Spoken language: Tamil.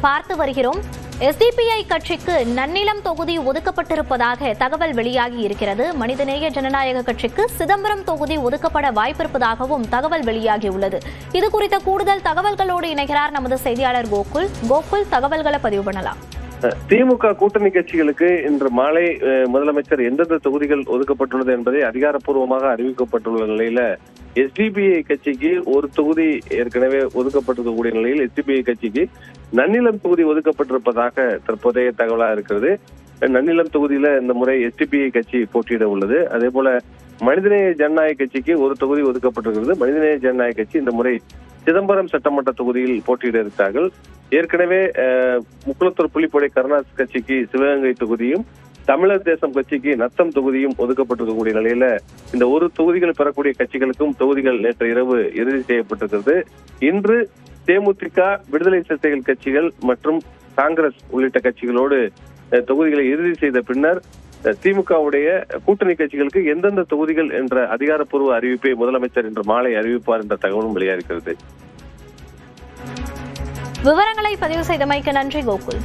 பார்த்து வருகிறோம். எஸ்டிபிஐ கட்சிக்கு நன்னிலம் தொகுதி ஒதுக்கப்பட்டிருப்பதாக தகவல் வெளியாகி இருக்கிறது. மனிதநேய ஜனநாயக கட்சிக்கு சிதம்பரம் தொகுதி ஒதுக்கப்பட வாய்ப்பிருப்பதாகவும் தகவல் வெளியாகியுள்ளது. இது குறித்த கூடுதல் தகவல்களோடு இணைகிறார் நமது செய்தியாளர் கோகுல். கோகுல், தகவல்களை பதிவு பண்ணலாம். திமுக கூட்டணி கட்சிகளுக்கு இன்று மாலை முதலமைச்சர் எந்தெந்த தொகுதிகள் ஒதுக்கப்பட்டுள்ளது என்பதை அதிகாரப்பூர்வமாக அறிவிக்கப்பட்டுள்ள நிலையில எஸ்டிபிஐ கட்சிக்கு ஒரு தொகுதி ஏற்கனவே ஒதுக்கப்பட்டிருக்கக்கூடிய நிலையில் எஸ்டிபிஐ கட்சிக்கு நன்னிலம் தொகுதி ஒதுக்கப்பட்டிருப்பதாக தற்போதைய தகவலா இருக்கிறது. நன்னிலம் தொகுதியில இந்த முறை எஸ்டிபிஐ கட்சி போட்டியிட உள்ளது. அதே போல மனிதநேய ஜனநாயக கட்சிக்கு ஒரு தொகுதி ஒதுக்கப்பட்டிருக்கிறது. மனிதநேய ஜனநாயக கட்சி இந்த முறை சிதம்பரம் சட்டமன்ற தொகுதியில் போட்டியிட இருக்கிறார்கள். ஏற்கனவே முக்குளத்தூர் புலிப்படை கருணாஸ் கட்சிக்கு சிவகங்கை தொகுதியும் தமிழர் தேசம் கட்சிக்கு நத்தம் தொகுதியும் ஒதுக்கப்பட்டிருக்கக்கூடிய நிலையில இந்த ஒரு தொகுதிகள் பெறக்கூடிய கட்சிகளுக்கும் தொகுதிகள் நேற்று இரவு இறுதி செய்யப்பட்டிருக்கிறது. இன்று தேமுதிக, விடுதலை சிறுத்தைகள் கட்சிகள் மற்றும் காங்கிரஸ் உள்ளிட்ட கட்சிகளோடு தொகுதிகளை இறுதி செய்த பின்னர் திமுகவுடைய கூட்டணி கட்சிகளுக்கு எந்தெந்த தொகுதிகள் என்ற அதிகாரப்பூர்வ அறிவிப்பை முதலமைச்சர் இன்று மாலை அறிவிப்பார் என்ற தகவலும் வெளியாகிறது. விவரங்களை பதிவு செய்தமைக்கு நன்றி கோகுல்.